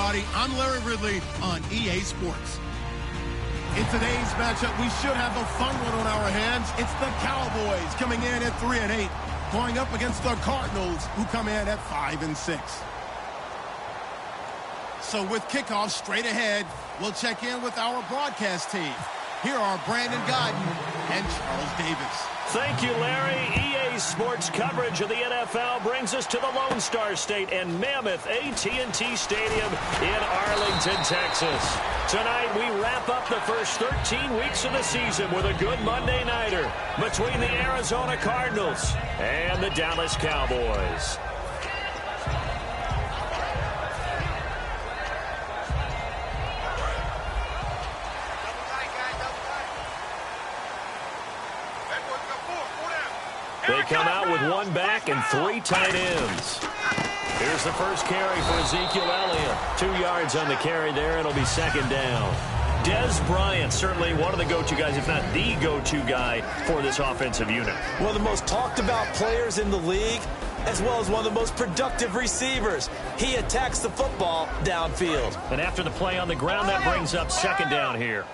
everybody. I'm Larry Ridley on EA Sports. In today's matchup, we should have a fun one on our hands. It's the Cowboys coming in at 3-8, going up against the Cardinals, who come in at 5-6. So with kickoff straight ahead, we'll check in with our broadcast team. Here are Brandon Godden and Charles Davis. Thank you, Larry. EA Sports coverage of the NFL brings us to the Lone Star State and Mammoth AT&T Stadium in Arlington, Texas. Tonight, we wrap up the first 13 weeks of the season with a good Monday nighter between the Arizona Cardinals and the Dallas Cowboys. They come out with one back and three tight ends. Here's the first carry for Ezekiel Elliott. 2 yards on the carry there. It'll be second down. Dez Bryant, certainly one of the go-to guys, if not the go-to guy for this offensive unit. One of the most talked about players in the league, as well as one of the most productive receivers. He attacks the football downfield. And after the play on the ground, that brings up second down here.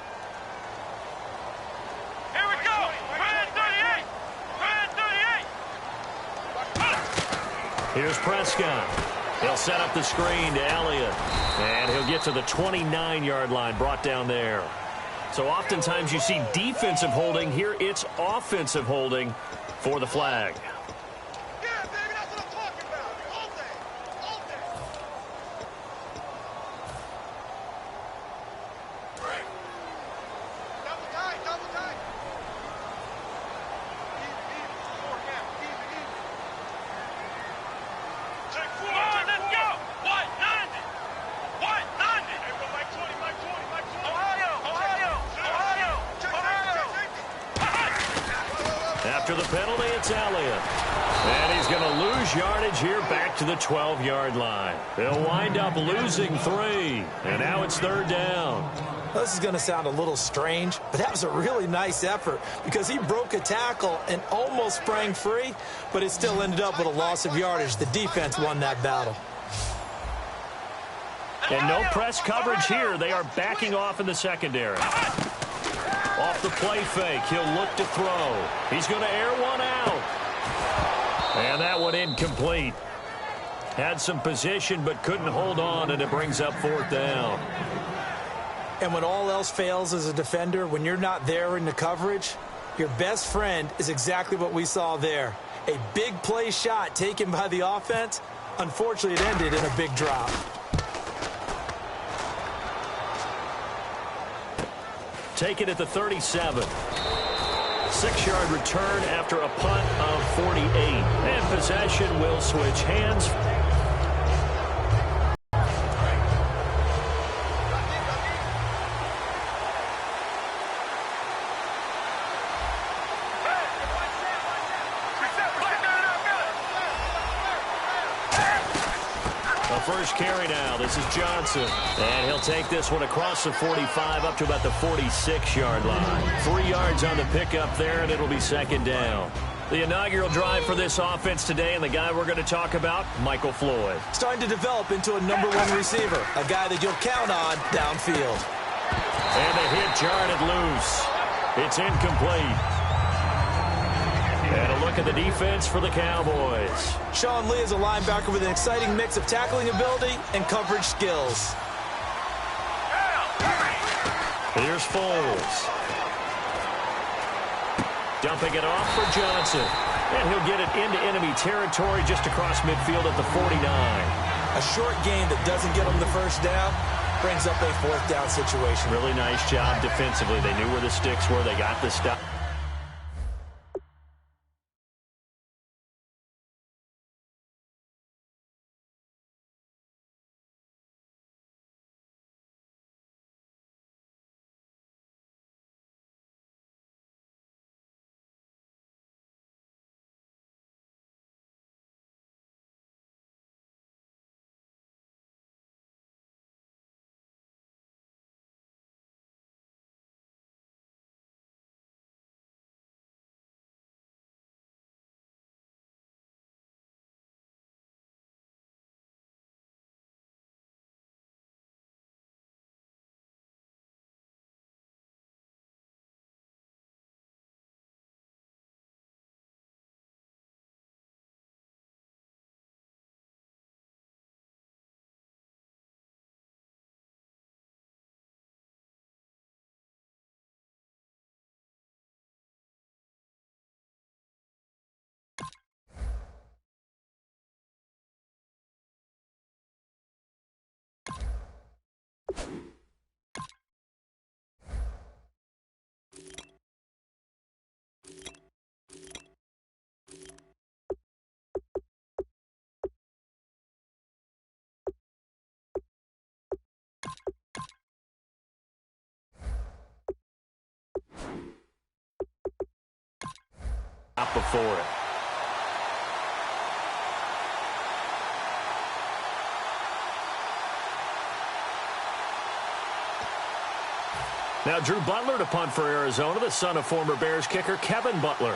Here's Prescott. He'll set up the screen to Elliott. And he'll get to the 29-yard line, brought down there. So oftentimes you see defensive holding. Here it's offensive holding for the flag. Yeah, baby, that's what I'm talking about. All day. All day. Double tight, double tight. Easy, four now. Easy. Come on, let's go. What? 90. What? 90. Hey, well, Mike 20. Ohio. After the penalty, it's Elliott. And he's going to lose yardage here back to the 12-yard line. They'll wind up losing 3. And now it's third down. This is going to sound a little strange, but that was a really nice effort because he broke a tackle and almost sprang free, but it still ended up with a loss of yardage. The defense won that battle. And no press coverage here. They are backing off in the secondary. Off the play fake, he'll look to throw. He's going to air one out. And that one incomplete. Had some position but couldn't hold on, and it brings up fourth down. And when all else fails as a defender, when you're not there in the coverage, your best friend is exactly what we saw there. A big play shot taken by the offense. Unfortunately, it ended in a big drop. Take it at the 37. 6-yard return after a punt of 48. And possession will switch hands. First carry now. This is Johnson. And he'll take this one across the 45 up to about the 46-yard line. 3 yards on the pickup there, and it'll be second down. The inaugural drive for this offense today, and the guy we're going to talk about, Michael Floyd. Starting to develop into a #1 receiver, a guy that you'll count on downfield. And the hit jarred loose. It's incomplete. And a look at the defense for the Cowboys. Sean Lee is a linebacker with an exciting mix of tackling ability and coverage skills. Here's Foles. Dumping it off for Johnson. And he'll get it into enemy territory just across midfield at the 49. A short game that doesn't get them the first down brings up a fourth down situation. Really nice job defensively. They knew where the sticks were. They got the stop. Up before it. Now Drew Butler to punt for Arizona, the son of former Bears kicker Kevin Butler.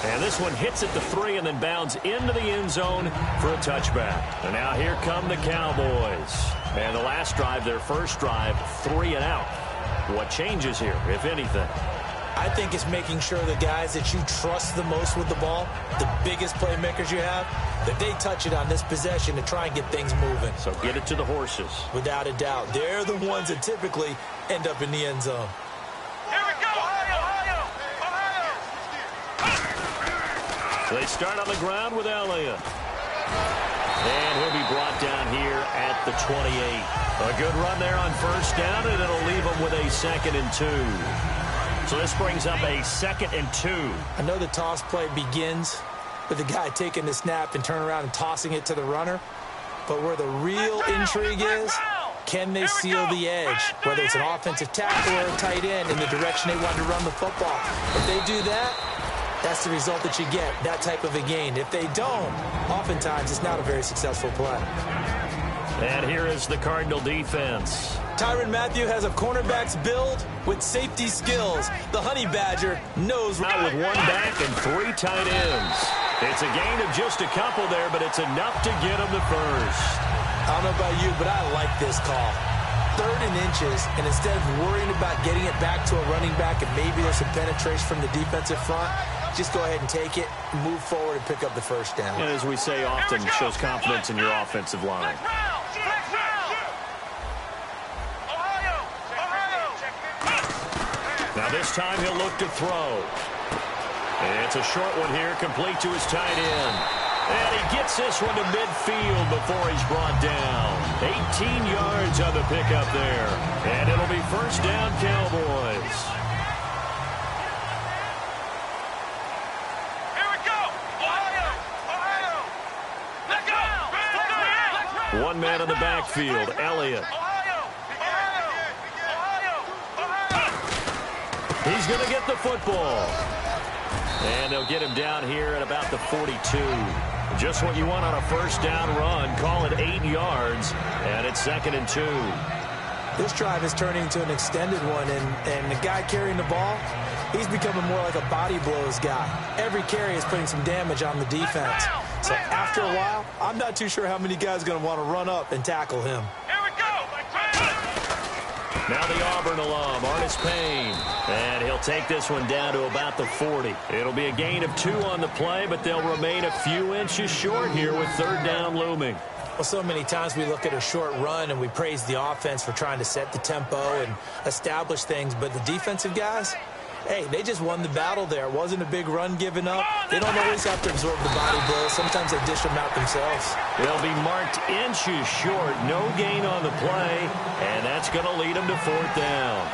And this one hits at the 3 and then bounds into the end zone for a touchback. And now here come the Cowboys. And the last drive, their first drive, 3 and out. What changes here, if anything? I think it's making sure the guys that you trust the most with the ball, the biggest playmakers you have, that they touch it on this possession to try and get things moving. So get it to the horses. Without a doubt. They're the ones that typically end up in the end zone. Here we go! Ohio! So they start on the ground with Elliott. And he'll be brought down here at the 28. A good run there on first down, and it'll leave him with a 2nd and 2. So this brings up a 2nd and 2. I know the toss play begins with the guy taking the snap and turning around and tossing it to the runner. But where the real intrigue is, can they seal the edge, whether it's an offensive tackle or a tight end, in the direction they want to run the football? If they do that, that's the result that you get, that type of a gain. If they don't, oftentimes it's not a very successful play. And here is the Cardinal defense. Tyrann Mathieu has a cornerback's build with safety skills. The Honey Badger knows. Out with 1 back and 3 tight ends. It's a gain of just a couple there, but it's enough to get him the first. I don't know about you, but I like this call. 3rd and inches, and instead of worrying about getting it back to a running back and maybe there's some penetration from the defensive front, just go ahead and take it, move forward, and pick up the first down. And as we say often, shows confidence in your offensive line. Now this time he'll look to throw. And it's a short one here, complete to his tight end. And he gets this one to midfield before he's brought down. 18 yards on the pickup there. And it'll be first down, Cowboys. Here we go! Ohio! Let's go! 1 man on the backfield, Elliott. He's going to get the football. And they'll get him down here at about the 42. Just what you want on a first down run. Call it 8 yards. And it's 2nd and 2. This drive is turning into an extended one. And the guy carrying the ball, he's becoming more like a body blows guy. Every carry is putting some damage on the defense. So after a while, I'm not too sure how many guys are going to want to run up and tackle him. Now the Auburn alum, Artis Payne. And he'll take this one down to about the 40. It'll be a gain of 2 on the play, but they'll remain a few inches short here with 3rd down looming. Well, so many times we look at a short run and we praise the offense for trying to set the tempo and establish things. But the defensive guys, hey, they just won the battle there. It wasn't a big run given up. They don't always have to absorb the body blows. Sometimes they dish them out themselves. They'll be marked inches short. No gain on the play, and that's going to lead them to 4th down.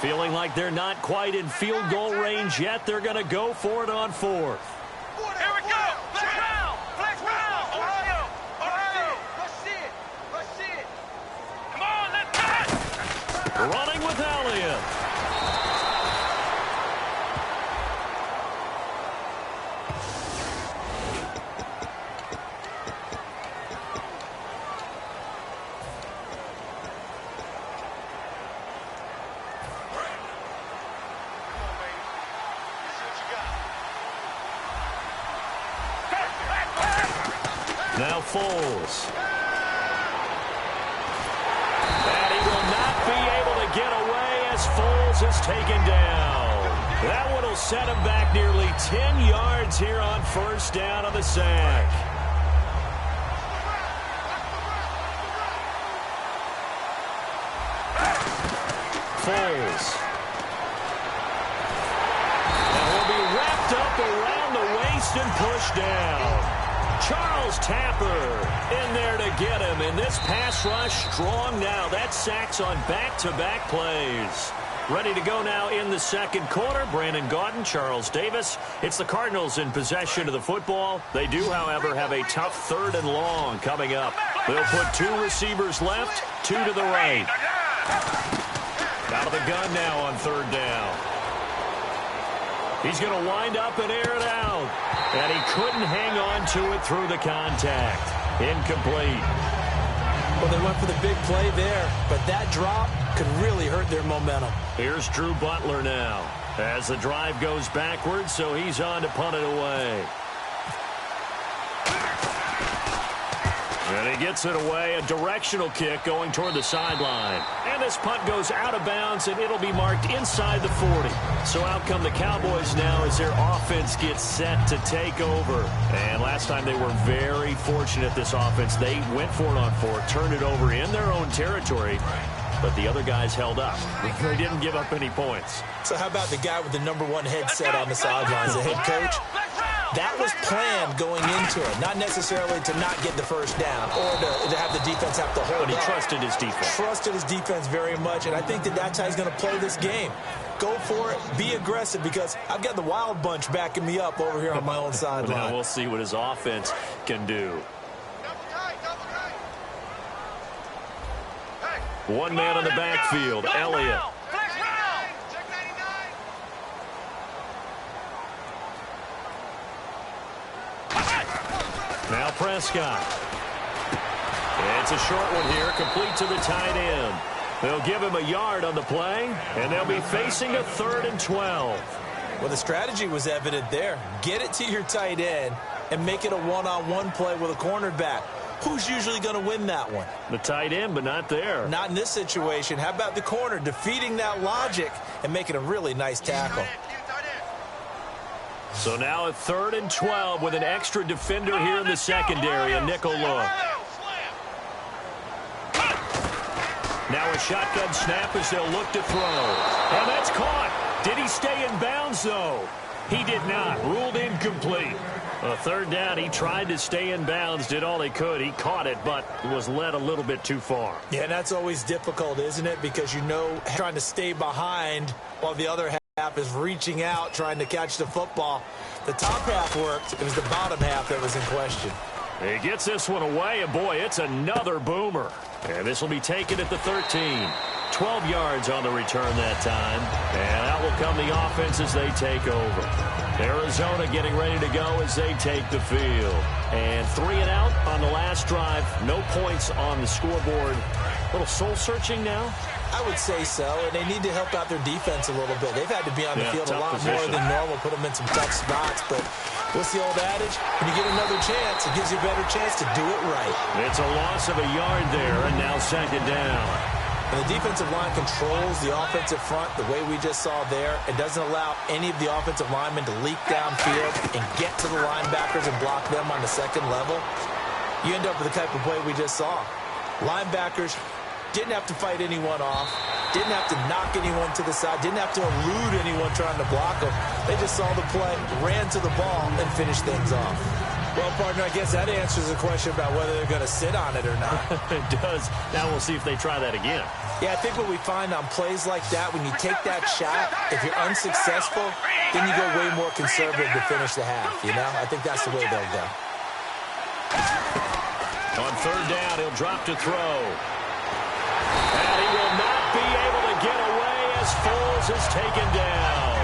Feeling like they're not quite in field goal range yet. They're going to go for it on 4th. Here we go! Flex round! Ohio! Let's see it! Come on, let's go! Running with Elliott. Now Foles. Foles is taken down. That one will set him back nearly 10 yards here on first down on the sack. Foles. And will be wrapped up around the waist and pushed down. Charles Tapper in there to get him. And this pass rush strong now. That sacks on back-to-back plays. Ready to go now in the second quarter. Brandon Gaudin, Charles Davis. It's the Cardinals in possession of the football. They do, however, have a tough 3rd and long coming up. They'll put 2 receivers left, 2 to the right. Out of the gun now on 3rd down. He's going to wind up and air it out. And he couldn't hang on to it through the contact. Incomplete. Well, they went for the big play there, but that drop could really hurt their momentum. Here's Drew Butler now as the drive goes backwards, so he's on to punt it away. And he gets it away, a directional kick going toward the sideline. And this punt goes out of bounds, and it'll be marked inside the 40. So out come the Cowboys now as their offense gets set to take over. And last time they were very fortunate, this offense. They went for it on 4, turned it over in their own territory, but the other guys held up. They didn't give up any points. So how about the guy with the #1 headset on the sidelines, the head coach? That was planned going into it, not necessarily to not get the first down or to have the defense have to hold But he up. trusted his defense. Trusted his defense very much, and I think that's how he's going to play this game. Go for it, be aggressive, because I've got the wild bunch backing me up over here on my own sideline. Now we'll see what his offense can do. One man on the backfield, Elliott. Now Prescott. It's a short one here, complete to the tight end. They'll give him a yard on the play, and they'll be facing a 3rd and 12. Well, the strategy was evident there. Get it to your tight end and make it a one-on-one play with a cornerback. Who's usually going to win that one? The tight end, but not there. Not in this situation. How about the corner defeating that logic and making a really nice tackle? So now a 3rd and 12 with an extra defender here in the secondary, a nickel look. Now a shotgun snap as they'll look to throw. And that's caught. Did he stay in bounds, though? He did not. Ruled incomplete. A 3rd down, he tried to stay in bounds, did all he could. He caught it, but was led a little bit too far. Yeah, that's always difficult, isn't it? Because you know trying to stay behind while the other half is reaching out, trying to catch the football. The top half worked. It was the bottom half that was in question. He gets this one away, and boy, it's another boomer. And this will be taken at the 13. 12 yards on the return that time. And out will come the offense as they take over. Arizona getting ready to go as they take the field. And 3 and out on the last drive. No points on the scoreboard. A little soul-searching now? I would say so, and they need to help out their defense a little bit. They've had to be on the field a lot more than normal, put them in some tough spots. But what's the old adage? When you get another chance, it gives you a better chance to do it right. It's a loss of a yard there, and now 2nd down. And the defensive line controls the offensive front the way we just saw there. It doesn't allow any of the offensive linemen to leak downfield and get to the linebackers and block them on the second level. You end up with the type of play we just saw. Linebackers didn't have to fight anyone off, didn't have to knock anyone to the side, didn't have to elude anyone trying to block them. They just saw the play, ran to the ball, and finished things off. Well, partner, I guess that answers the question about whether they're going to sit on it or not. It does. Now we'll see if they try that again. Yeah, I think what we find on plays like that, when you take that shot, if you're unsuccessful, then you go way more conservative to finish the half, you know? I think that's the way they'll go. On 3rd down, he'll drop to throw. And he will not be able to get away as Foles is taken down.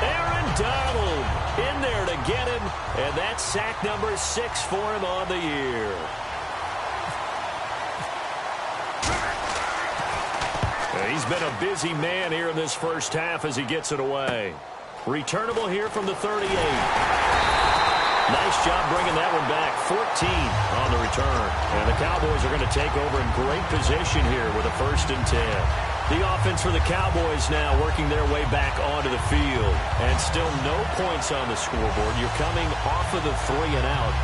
Aaron Donald in there to get him, and that's sack number 6 for him on the year. He's been a busy man here in this first half as he gets it away. Returnable here from the 38. Nice job bringing that one back. 14 on the return. And the Cowboys are going to take over in great position here with a 1st and 10. The offense for the Cowboys now working their way back onto the field. And still no points on the scoreboard. You're coming off of the 3 and out.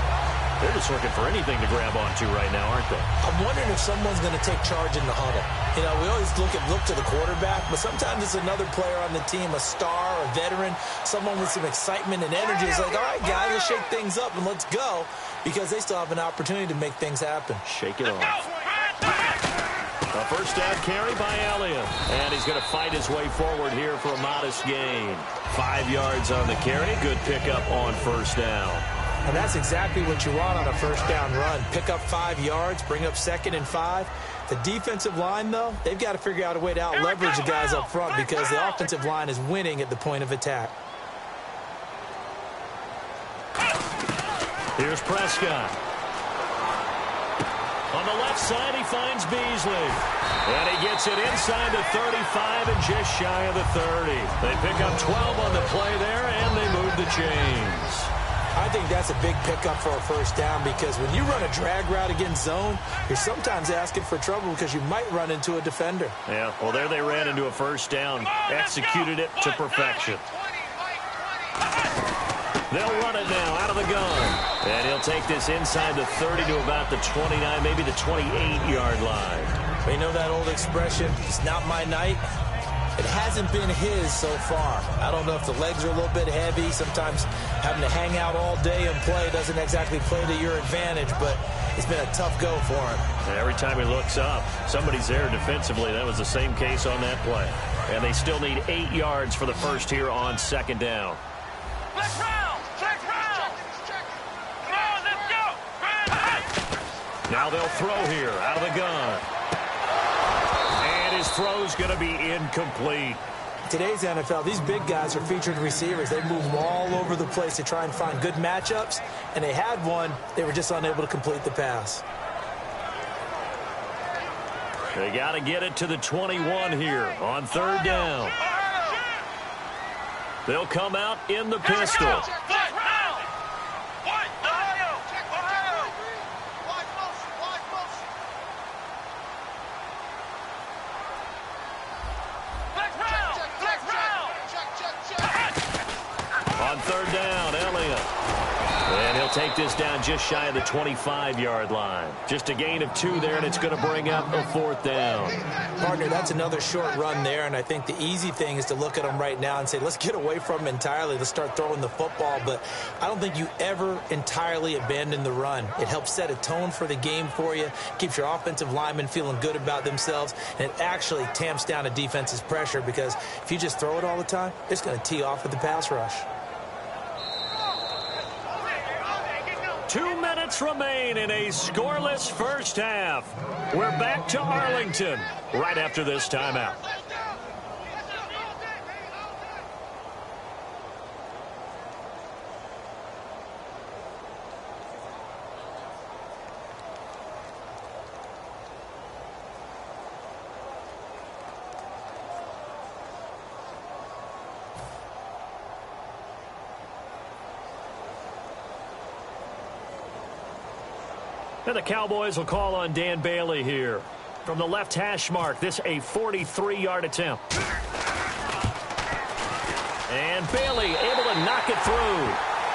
They're just looking for anything to grab onto right now, aren't they? I'm wondering if someone's going to take charge in the huddle. You know, we always look to the quarterback, but sometimes it's another player on the team, a star, a veteran, someone with some excitement and energy. It's like, all right, guys, let's shake things up and let's go, because they still have an opportunity to make things happen. Shake it off. A first down carry by Elliott. And he's going to fight his way forward here for a modest gain. 5 yards on the carry. Good pickup on first down. And that's exactly what you want on a first down run. Pick up 5 yards, bring up 2nd and 5. The defensive line, though, they've got to figure out a way to out-leverage the guys up front because the offensive line is winning at the point of attack. Here's Prescott. On the left side, he finds Beasley. And he gets it inside the 35 and just shy of the 30. They pick up 12 on the play there, and they move the chains. I think that's a big pickup for a first down because when you run a drag route against zone, you're sometimes asking for trouble because you might run into a defender. Yeah, well, there they ran into a first down, executed it to perfection. They'll run it now out of the gun. And he'll take this inside the 30 to about the 29, maybe the 28-yard line. You know that old expression, it's not my night? It hasn't been his so far. I don't know if the legs are a little bit heavy. Sometimes having to hang out all day and play doesn't exactly play to your advantage, but it's been a tough go for him. And every time he looks up, somebody's there defensively. That was the same case on that play. And they still need 8 yards for the first here on 2nd down. Let's round! Check round! Come on, let's go! Now they'll throw here out of the gun. And his throw's going to be incomplete. Today's NFL, these big guys are featured receivers. They move all over the place to try and find good matchups, and they had one. They were just unable to complete the pass. They got to get it to the 21 here on 3rd down. They'll come out in the pistol. On 3rd down, Elliott. And he'll take this down just shy of the 25-yard line. Just a gain of 2 there, and it's going to bring up a 4th down. Partner, that's another short run there, and I think the easy thing is to look at them right now and say, let's get away from them entirely. Let's start throwing the football, but I don't think you ever entirely abandon the run. It helps set a tone for the game for you, keeps your offensive linemen feeling good about themselves, and it actually tamps down a defense's pressure because if you just throw it all the time, it's going to tee off with the pass rush. 2 minutes remain in a scoreless first half. We're back to Arlington right after this timeout. And the Cowboys will call on Dan Bailey here. From the left hash mark, this a 43-yard attempt. And Bailey able to knock it through.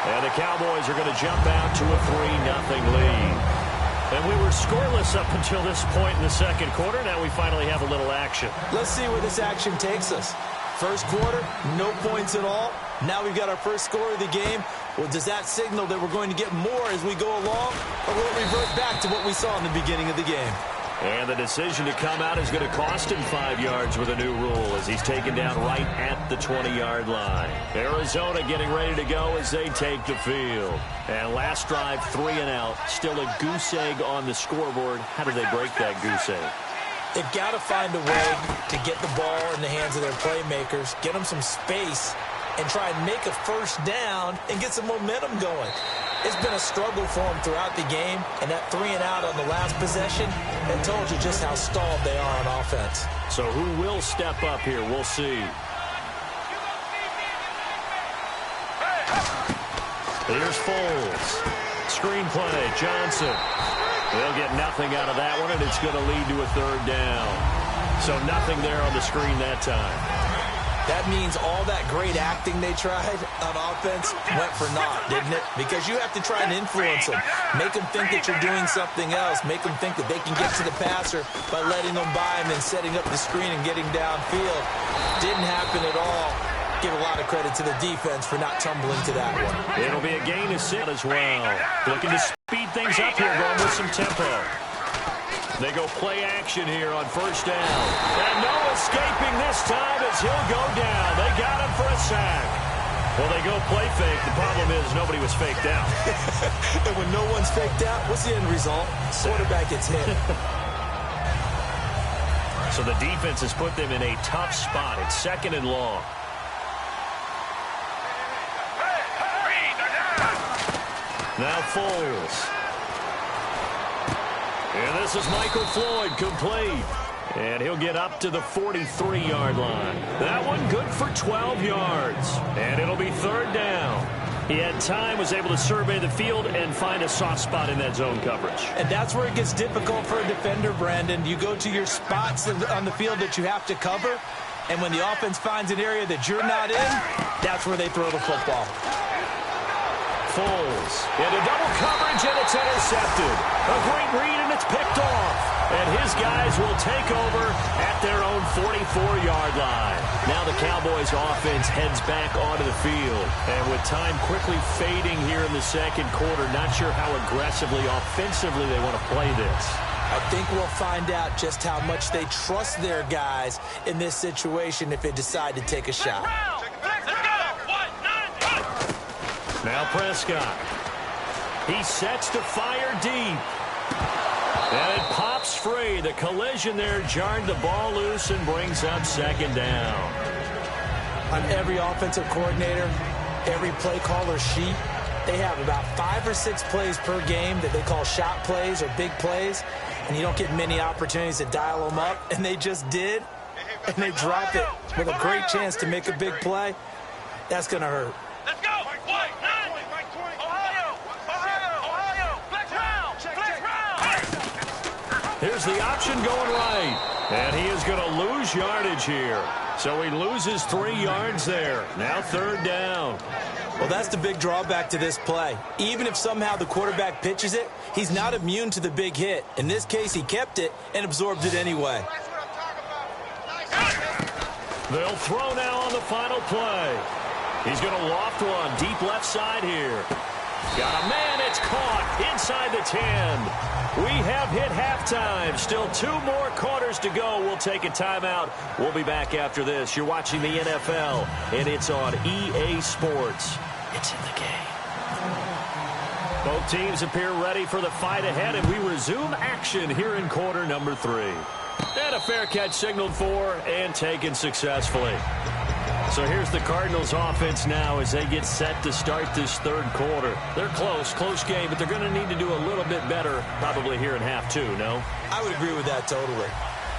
And the Cowboys are going to jump out to a 3-0 lead. And we were scoreless up until this point in the second quarter. Now we finally have a little action. Let's see where this action takes us. First quarter, no points at all. Now we've got our first score of the game. Well, does that signal that we're going to get more as we go along, or will it revert back to what we saw in the beginning of the game? And the decision to come out is going to cost him 5 yards with a new rule as he's taken down right at the 20-yard line. Arizona getting ready to go as they take the field. And last drive, 3 and out. Still a goose egg on the scoreboard. How do they break that goose egg? They've got to find a way to get the ball in the hands of their playmakers, get them some space, and try and make a first down and get some momentum going. It's been a struggle for them throughout the game, and that 3 and out on the last possession, that told you just how stalled they are on offense. So who will step up here? We'll see. Here's Foles. Screenplay, Johnson. They'll get nothing out of that one, and it's going to lead to a 3rd down. So nothing there on the screen that time. That means all that great acting they tried on offense went for naught, didn't it? Because you have to try and influence them. Make them think that you're doing something else. Make them think that they can get to the passer by letting them by him and setting up the screen and getting downfield. Didn't happen at all. Give a lot of credit to the defense for not tumbling to that one. It'll be a gain of 6 as well. Looking to speed things up here, going with some tempo. They go play action here on first down. And no escaping this time as he'll go down. They got him for a sack. Well, they go play fake. The problem is nobody was faked out. And when no one's faked out, what's the end result? Quarterback gets hit. So the defense has put them in a tough spot. It's 2nd and long. Now Foles. And this is Michael Floyd, complete. And he'll get up to the 43-yard line. That one good for 12 yards. And it'll be 3rd down. He had time, was able to survey the field and find a soft spot in that zone coverage. And that's where it gets difficult for a defender, Brandon. You go to your spots on the field that you have to cover, and when the offense finds an area that you're not in, that's where they throw the football. Foles into double coverage, and it's intercepted. A great read, and it's picked off. And his guys will take over at their own 44-yard line. Now the Cowboys' offense heads back onto the field. And with time quickly fading here in the 2nd quarter, not sure how aggressively, offensively they want to play this. I think we'll find out just how much they trust their guys in this situation if they decide to take a shot. Now Prescott. He sets to fire deep. And it pops free. The collision there jarred the ball loose and brings up 2nd down. On every offensive coordinator, every play caller sheet, they have about 5 or 6 plays per game that they call shot plays or big plays, and you don't get many opportunities to dial them up, and they just did, and they drop it with a great chance to make a big play. That's going to hurt. Let's go. Here's the option going right. And he is going to lose yardage here. So he loses 3 yards there. Now 3rd down. Well, that's the big drawback to this play. Even if somehow the quarterback pitches it, he's not immune to the big hit. In this case, he kept it and absorbed it anyway. They'll throw now on the final play. He's going to loft one deep left side here. Got a man. It's caught inside the 10. We have hit halftime. Still 2 more quarters to go. We'll take a timeout. We'll be back after this. You're watching the NFL, and it's on EA Sports. It's in the game. Both teams appear ready for the fight ahead, and we resume action here in quarter number 3. And a fair catch signaled for and taken successfully. So here's the Cardinals offense now as they get set to start this 3rd quarter. They're close game, but they're going to need to do a little bit better probably here in half 2, no? I would agree with that totally.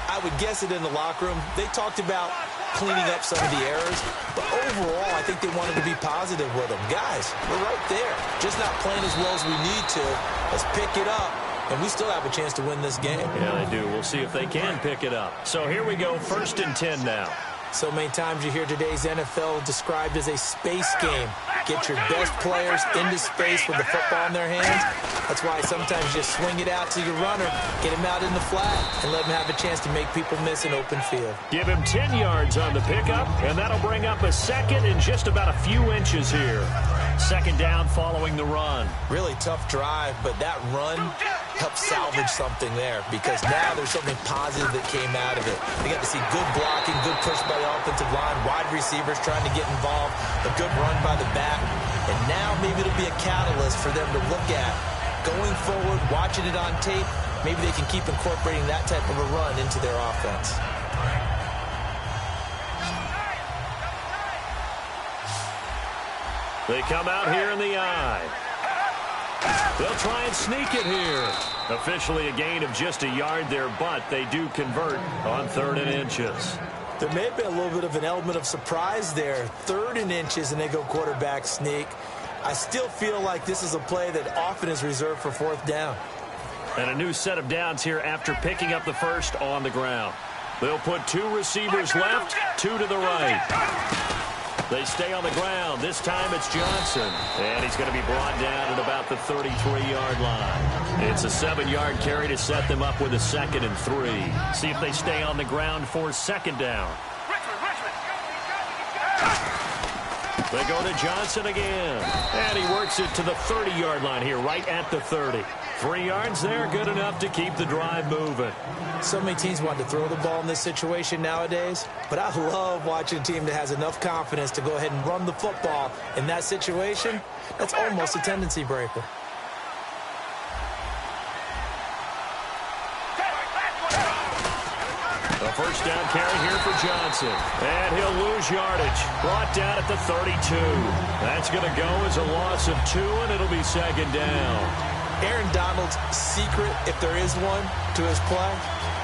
I would guess it in the locker room. They talked about cleaning up some of the errors, but overall I think they wanted to be positive with them. Guys, we're right there. Just not playing as well as we need to. Let's pick it up. And we still have a chance to win this game. Yeah, they do. We'll see if they can pick it up. So here we go, 1st and 10 now. So many times you hear today's NFL described as a space game. Get your best players into space with the football in their hands. That's why sometimes you just swing it out to your runner, get him out in the flat, and let him have a chance to make people miss an open field. Give him 10 yards on the pickup, and that'll bring up a 2nd and just about a few inches here. 2nd down following the run. Really tough drive, but that run helped salvage something there because now there's something positive that came out of it. They got to see good blocking, good push by the offensive line, wide receivers trying to get involved, a good run by the back, and now maybe it'll be a catalyst for them to look at going forward, watching it on tape. Maybe they can keep incorporating that type of a run into their offense. They come out here in the I. They'll try and sneak it here. Officially a gain of just a yard there, but they do convert on 3rd and inches. There may have been a little bit of an element of surprise there. 3rd and inches, and they go quarterback sneak. I still feel like this is a play that often is reserved for 4th down. And a new set of downs here after picking up the first on the ground. They'll put 2 receivers left, 2 to the right. They stay on the ground. This time it's Johnson. And he's going to be brought down at about the 33-yard line. It's a 7-yard carry to set them up with a 2nd and 3. See if they stay on the ground for 2nd down. They go to Johnson again. And he works it to the 30-yard line here, right at the 30. 3 yards there, good enough to keep the drive moving. So many teams want to throw the ball in this situation nowadays, but I love watching a team that has enough confidence to go ahead and run the football in that situation. That's almost a tendency breaker. A first down carry here for Johnson. And he'll lose yardage. Brought down at the 32. That's going to go as a loss of 2, and it'll be 2nd down. Aaron Donald's secret, if there is one, to his play,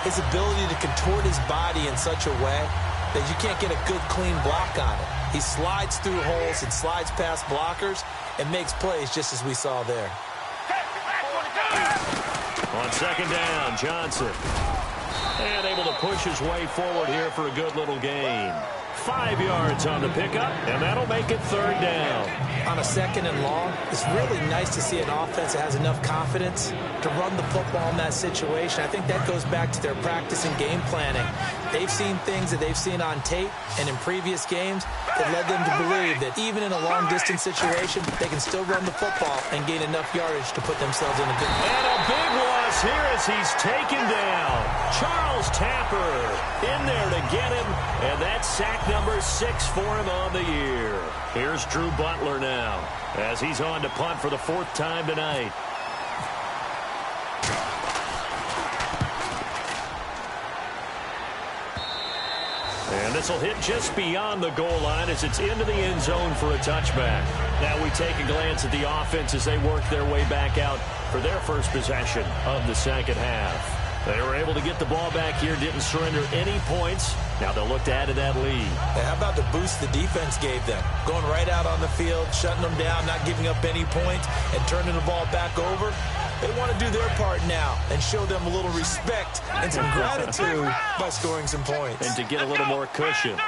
his ability to contort his body in such a way that you can't get a good, clean block on it. He slides through holes and slides past blockers and makes plays just as we saw there. On 2nd down, Johnson. And able to push his way forward here for a good little gain. 5 yards on the pickup, and that'll make it 3rd down. On a 2nd and long, it's really nice to see an offense that has enough confidence to run the football in that situation. I think that goes back to their practice and game planning. They've seen things that they've seen on tape and in previous games that led them to believe that even in a long-distance situation, they can still run the football and gain enough yardage to put themselves in a good position. And a big loss here as he's taken down. Charles Tapper in there to get him, and that's sack number 6 for him on the year. Here's Drew Butler now as he's on to punt for the 4th time tonight. And this will hit just beyond the goal line as it's into the end zone for a touchback. Now we take a glance at the offense as they work their way back out for their first possession of the 2nd half. They were able to get the ball back here, didn't surrender any points. Now they'll look to add to that lead. Hey, how about the boost the defense gave them? Going right out on the field, shutting them down, not giving up any points, and turning the ball back over. They want to do their part now and show them a little respect and some gratitude by scoring some points. And to get a little more cushion.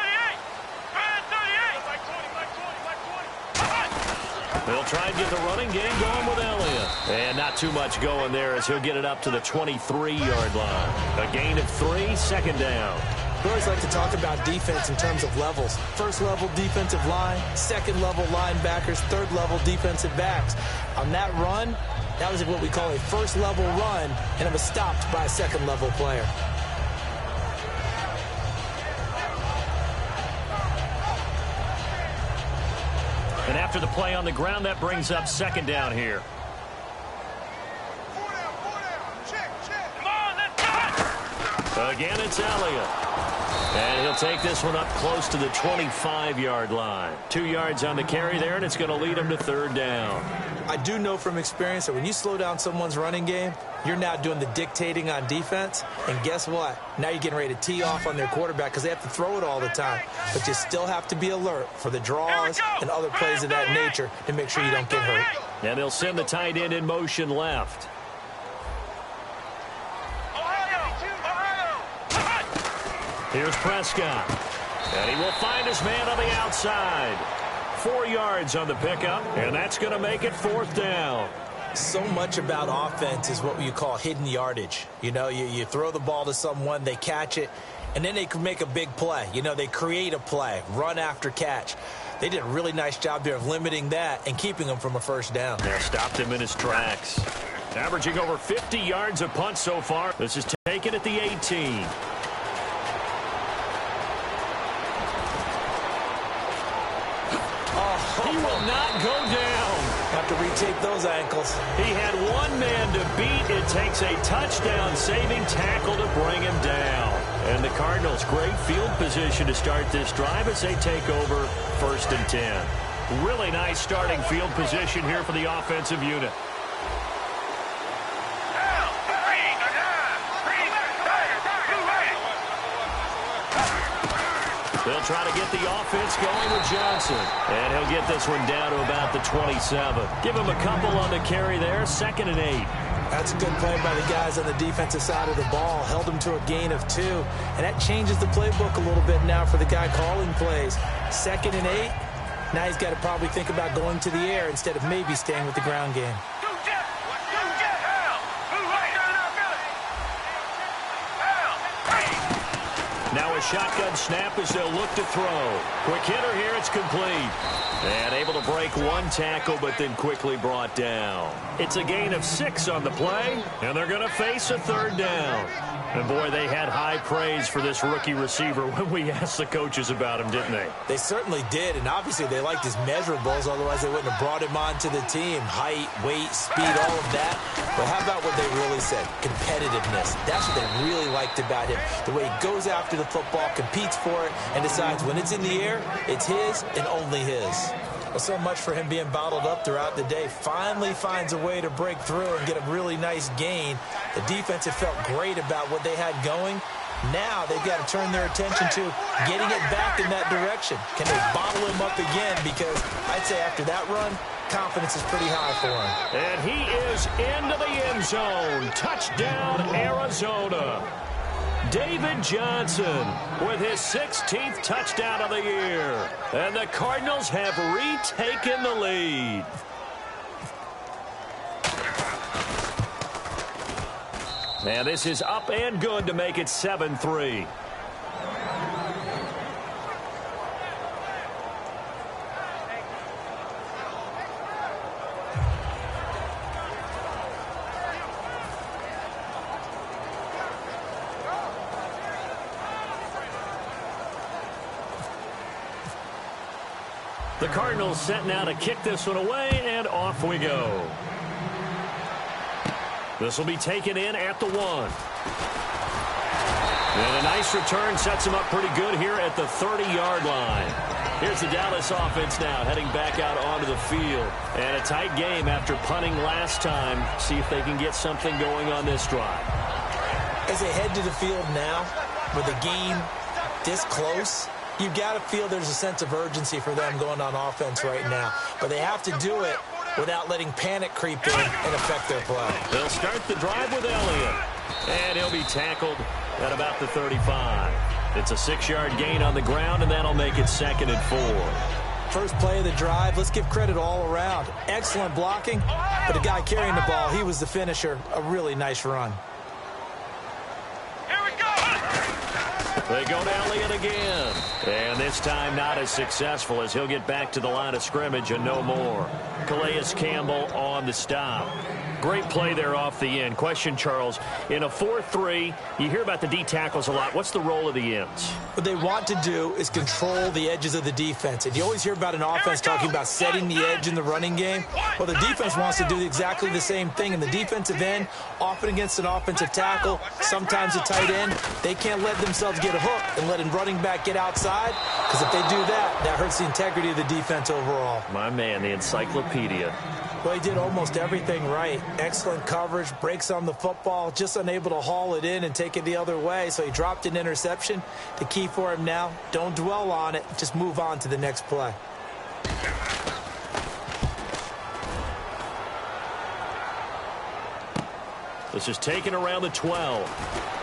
They'll try and get the running game going with Elliott. And not too much going there as he'll get it up to the 23-yard line. A gain of 3, 2nd down. We always like to talk about defense in terms of levels. First level defensive line, 2nd level linebackers, 3rd level defensive backs. On that run, that was what we call a first level run, and it was stopped by a 2nd level player. And after the play on the ground, that brings up 2nd down here. Again, it's Elliott. And he'll take this one up close to the 25-yard line. 2 yards on the carry there, and it's going to lead him to 3rd down. I do know from experience that when you slow down someone's running game, you're now doing the dictating on defense. And guess what? Now you're getting ready to tee off on their quarterback because they have to throw it all the time. But you still have to be alert for the draws and other plays of that nature to make sure you don't get hurt. And they'll send the tight end in motion left. Here's Prescott. And he will find his man on the outside. 4 yards on the pickup, and that's going to make it 4th down. So much about offense is what you call hidden yardage. You know, you throw the ball to someone, they catch it, and then they can make a big play. You know, they create a play, run after catch. They did a really nice job there of limiting that and keeping him from a 1st down. They stopped him in his tracks. Averaging over 50 yards a punt so far. This is taken at the 18. He will not go down. Have to retake those ankles. He had one man to beat. It takes a touchdown-saving tackle to bring him down. And the Cardinals, great field position to start this drive as they take over 1st and 10. Really nice starting field position here for the offensive unit. They'll try to get the offense going with Johnson. And he'll get this one down to about the 27. Give him a couple on the carry there. 2nd and 8. That's a good play by the guys on the defensive side of the ball. Held them to a gain of 2. And that changes the playbook a little bit now for the guy calling plays. 2nd and 8. Now he's got to probably think about going to the air instead of maybe staying with the ground game. Now a shotgun snap as they'll look to throw. Quick hitter here, it's complete. And able to break one tackle, but then quickly brought down. It's a gain of 6 on the play, and they're going to face a 3rd down. And, boy, they had high praise for this rookie receiver when we asked the coaches about him, didn't they? They certainly did, and obviously they liked his measurables, otherwise they wouldn't have brought him onto the team. Height, weight, speed, all of that. But how about what they really said? Competitiveness. That's what they really liked about him. The way he goes after the football, competes for it, and decides when it's in the air, it's his and only his. Well, so much for him being bottled up throughout the day. Finally finds a way to break through and get a really nice gain. The defense had felt great about what they had going. Now they've got to turn their attention to getting it back in that direction. Can they bottle him up again? Because I'd say after that run, confidence is pretty high for him. And he is into the end zone. Touchdown, Arizona. David Johnson with his 16th touchdown of the year. And the Cardinals have retaken the lead. And this is up and good to make it 7-3. The Cardinals set now to kick this one away, and off we go. This will be taken in at the 1. And a nice return sets him up pretty good here at the 30-yard line. Here's the Dallas offense now heading back out onto the field. And a tight game after punting last time. See if they can get something going on this drive. As they head to the field now, with a game this close, you've got to feel there's a sense of urgency for them going on offense right now. But they have to do it without letting panic creep in and affect their play. They'll start the drive with Elliott. And he'll be tackled at about the 35. It's a 6-yard gain on the ground, and that'll make it 2nd and 4. First play of the drive, let's give credit all around. Excellent blocking, but the guy carrying the ball, he was the finisher. A really nice run. They go to Elliott again. And this time not as successful as he'll get back to the line of scrimmage and no more. Calais Campbell on the stop. Great play there off the end. Question, Charles, in a 4-3, you hear about the D tackles a lot. What's the role of the ends? What they want to do is control the edges of the defense. And you always hear about an offense talking about setting the edge in the running game. Well, the defense wants to do exactly the same thing. In the defensive end, often against an offensive tackle, sometimes a tight end, they can't let themselves get a hook and let a running back get outside. Because if they do that, that hurts the integrity of the defense overall. My man, the encyclopedia. Well, he did almost everything right. Excellent coverage, breaks on the football, just unable to haul it in and take it the other way. So he dropped an interception. The key for him now, don't dwell on it. Just move on to the next play. This is taken around the 12.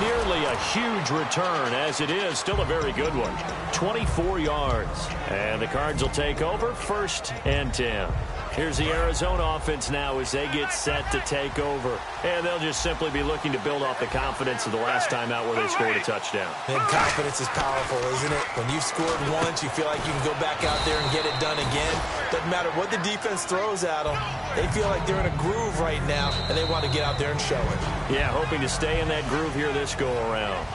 Nearly a huge return, as it is still a very good one. 24 yards. And the Cards will take over 1st and 10. Here's the Arizona offense now as they get set to take over. And they'll just simply be looking to build off the confidence of the last time out where they scored a touchdown. And confidence is powerful, isn't it? When you've scored once, you feel like you can go back out there and get it done again. Doesn't matter what the defense throws at them. They feel like they're in a groove right now, and they want to get out there and show it. Yeah, hoping to stay in that groove here this go-around.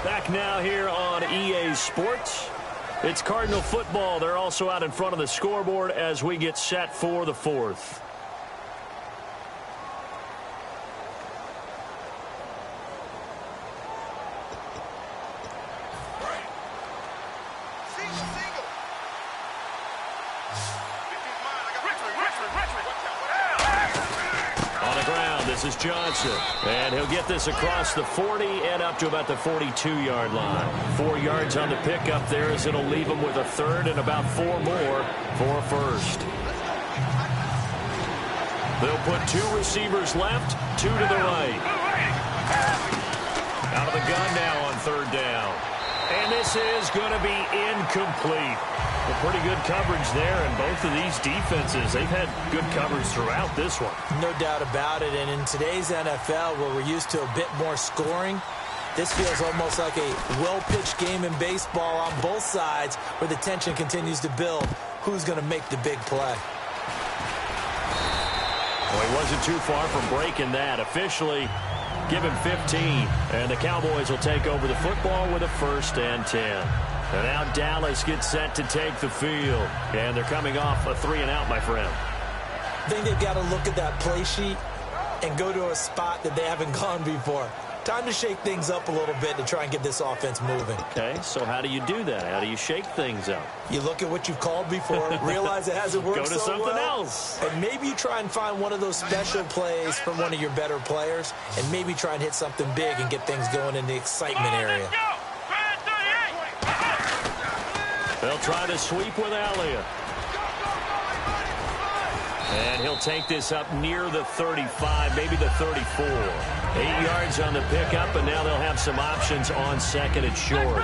Back now here on EA Sports. It's Cardinal football. They're also out in front of the scoreboard as we get set for the 4th. This is Johnson, and he'll get this across the 40 and up to about the 42-yard line. 4 yards on the pickup there as it'll leave him with a 3rd and about 4 more for a 1st. They'll put 2 receivers left, 2 to the right. Out of the gun now on 3rd down. And this is going to be incomplete. A pretty good coverage there, and both of these defenses, they've had good coverage throughout this one. No doubt about it, and in today's NFL, where we're used to a bit more scoring, this feels almost like a well-pitched game in baseball on both sides, where the tension continues to build. Who's going to make the big play? Well, he wasn't too far from breaking that. Officially, give him 15, and the Cowboys will take over the football with a 1st and 10. And now Dallas gets set to take the field. And they're coming off a 3-and-out, my friend. I think they've got to look at that play sheet and go to a spot that they haven't gone before. Time to shake things up a little bit to try and get this offense moving. Okay, so how do you do that? How do you shake things up? You look at what you've called before, realize it hasn't worked Go to so something well, else. and maybe you try and find one of those special plays from one of your better players, and maybe try and hit something big and get things going in the excitement area. They'll try to sweep with Elliott. And he'll take this up near the 35, maybe the 34. 8 yards on the pickup, and now they'll have some options on 2nd and short.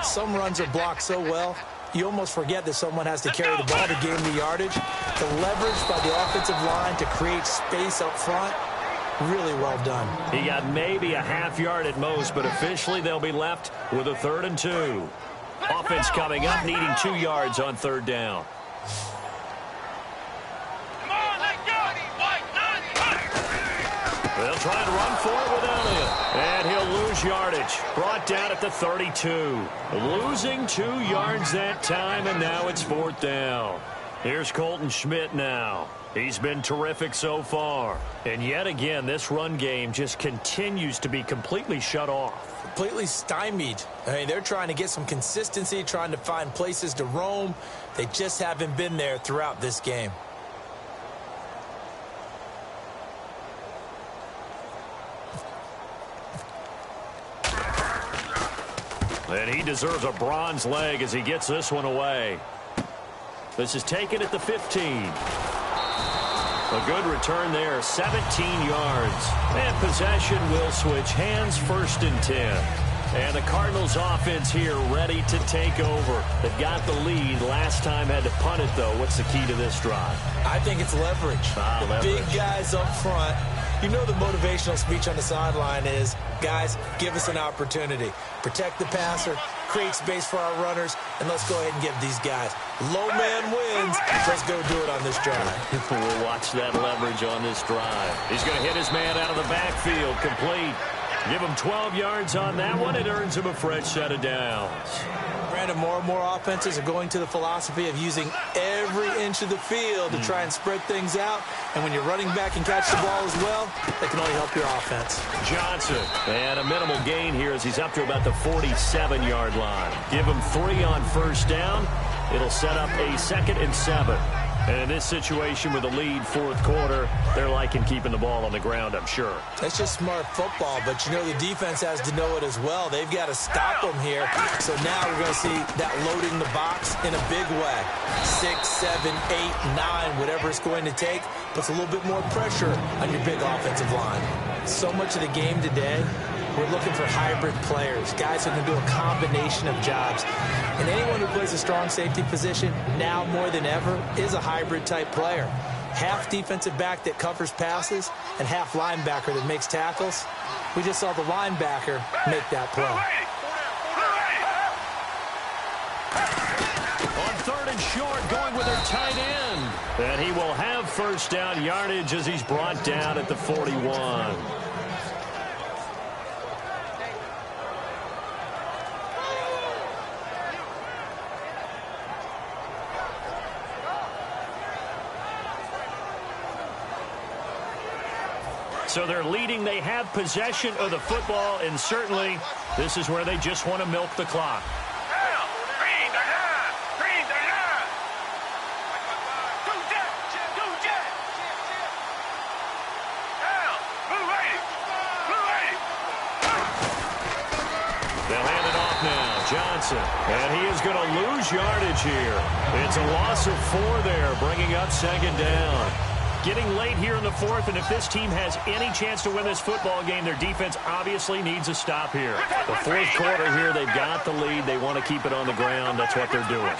Some runs are blocked so well, you almost forget that someone has to carry the ball to gain the yardage. The leverage by the offensive line to create space up front, really well done. He got maybe a half yard at most, but officially they'll be left with a 3rd and 2. Offense coming up, needing 2 yards on 3rd down. They'll try to run for it with Elliott. And he'll lose yardage. Brought down at the 32. Losing 2 yards that time, and now it's 4th down. Here's Colton Schmidt now. He's been terrific so far. And yet again, this run game just continues to be completely shut off. Completely stymied. I mean, they're trying to get some consistency, trying to find places to roam. They just haven't been there throughout this game. And he deserves a bronze leg as he gets this one away. This is taken at the 15. A good return there, 17 yards. And possession will switch hands, 1st and 10. And the Cardinals offense here ready to take over. They've got the lead. Last time had to punt it, though. What's the key to this drive? I think it's leverage. Leverage. Big guys up front. You know the motivational speech on the sideline is, guys, give us an opportunity. Protect the passer, create space for our runners, and let's go ahead and give these guys. Low man wins. Let's go do it on this drive. We'll watch that leverage on this drive. He's going to hit his man out of the backfield, complete. Give him 12 yards on that one. It earns him a fresh set of downs. Brandon, more and more offenses are going to the philosophy of using every inch of the field to try and spread things out. And when you're running back and catch the ball as well, that can only help your offense. Johnson, and a minimal gain here as he's up to about the 47-yard line. Give him 3 on 1st down. It'll set up a 2nd and 7. And in this situation with the lead 4th quarter, they're liking keeping the ball on the ground, I'm sure. That's just smart football, but you know the defense has to know it as well. They've got to stop them here. So now we're going to see that loading the box in a big way. 6, 7, 8, 9, whatever it's going to take, puts a little bit more pressure on your big offensive line. So much of the game today, we're looking for hybrid players, guys who can do a combination of jobs. And anyone who plays a strong safety position, now more than ever, is a hybrid-type player. Half defensive back that covers passes and half linebacker that makes tackles. We just saw the linebacker make that play. On 3rd and short, going with their tight end. And he will have 1st down yardage as he's brought down at the 41. So they're leading. They have possession of the football, and certainly this is where they just want to milk the clock. They'll hand it off now. Johnson, and he is going to lose yardage here. It's a loss of 4 there, bringing up 2nd down. Getting late here in the fourth, and if this team has any chance to win this football game, their defense obviously needs a stop here. The fourth quarter here, they've got the lead. They want to keep it on the ground. That's what they're doing.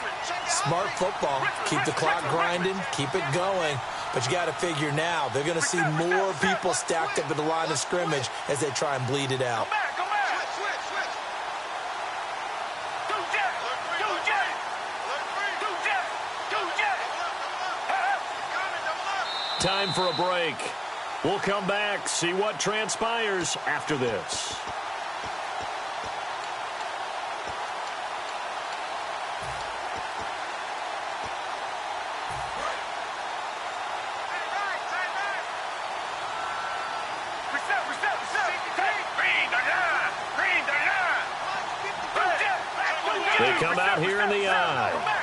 Smart football. Keep the clock grinding. Keep it going. But you got to figure now, they're going to see more people stacked up at the line of scrimmage as they try and bleed it out. Time for a break. We'll come back, see what transpires after this. They come out here in the eye.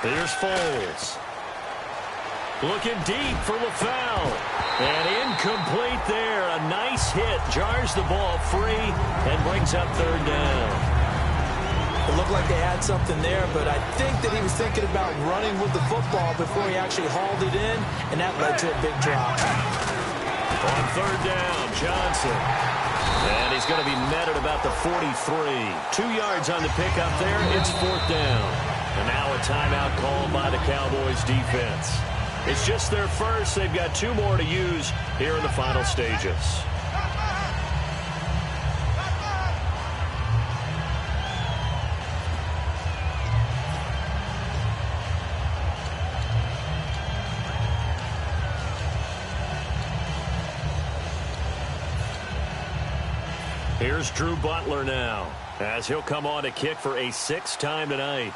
Here's Foles. Looking deep for the foul. And incomplete there. A nice hit. Jars the ball free and brings up third down. It looked like they had something there, but I think that he was thinking about running with the football before he actually hauled it in, and that led to a big drop. On third down, Johnson. And he's going to be met at about the 43. 2 yards on the pickup there. It's fourth down. And now a timeout called by the Cowboys defense. It's just their first. They've got 2 more to use here in the final stages. Here's Drew Butler now, as he'll come on to kick for a 6th time tonight.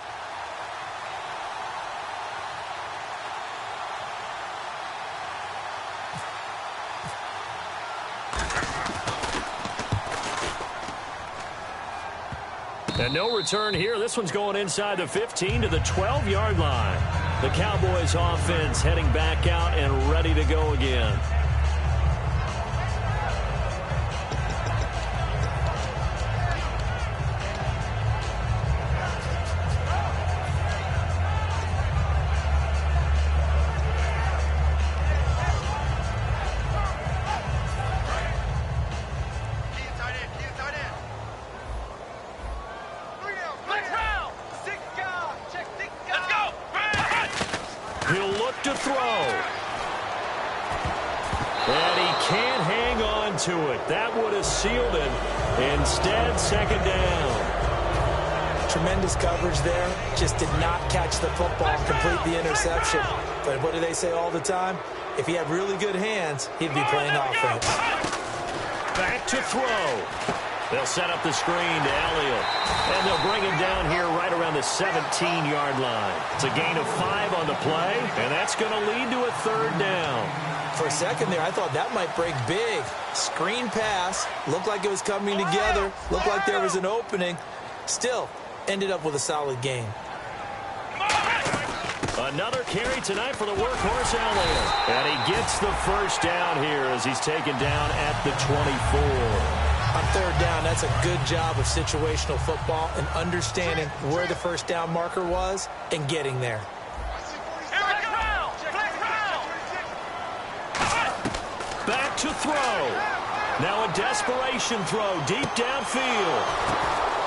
And no return here. This one's going inside the 15 to the 12-yard line. The Cowboys offense heading back out and ready to go again. He'll look to throw. And he can't hang on to it. That would have sealed it. Instead, second down. Tremendous coverage there. Just did not catch the football and complete the interception. But what do they say all the time? If he had really good hands, he'd be playing offense. Back to throw. They'll set up the screen to Elliott. And they'll bring him down here right around the 17-yard line. It's a gain of 5 on the play, and that's going to lead to a third down. For a second there, I thought that might break big. Screen pass. Looked like it was coming together. Looked like there was an opening. Still, ended up with a solid game. Another carry tonight for the workhorse Elliott. And he gets the first down here as he's taken down at the 24. On third down, that's a good job of situational football and understanding where the first down marker was and getting there. Back to throw. Now a desperation throw deep downfield.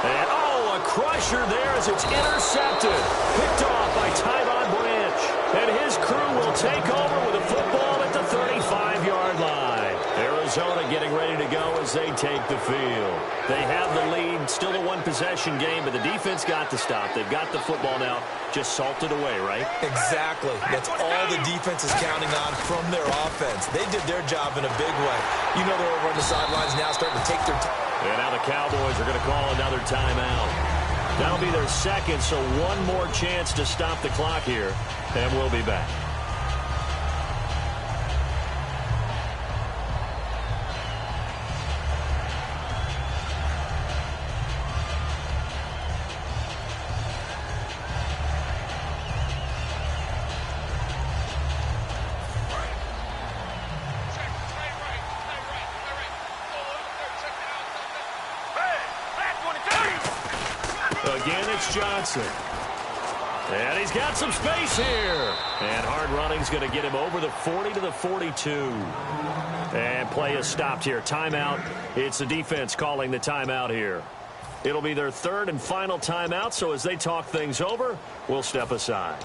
And a crusher there as it's intercepted. Picked off by Tyron Branch. And his crew will take over with a football at the 35-yard line. Arizona getting ready to go as they take the field. They have the lead, still a one-possession game, but the defense got the stop. They've got the football now, just salted away, right? Exactly. That's all the defense is counting on from their offense. They did their job in a big way. You know they're over on the sidelines now starting to take their time. And now the Cowboys are going to call another timeout. That'll be their second, so one more chance to stop the clock here, and we'll be back. Again, it's Johnson. And he's got some space here. And hard running's going to get him over the 40 to the 42. And play is stopped here. Timeout. It's the defense calling the timeout here. It'll be their third and final timeout, so as they talk things over, we'll step aside.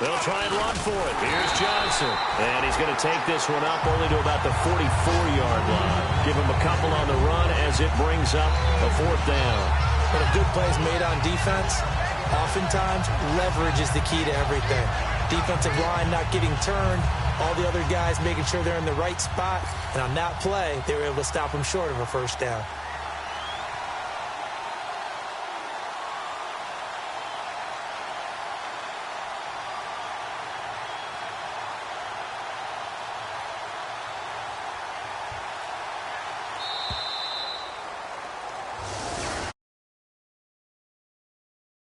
They'll try and run for it. Here's Johnson. And he's going to take this one up only to about the 44-yard line. Give him a couple on the run as it brings up a fourth down. When a good play is made on defense, oftentimes leverage is the key to everything. Defensive line not getting turned, all the other guys making sure they're in the right spot. And on that play, they were able to stop him short of a first down.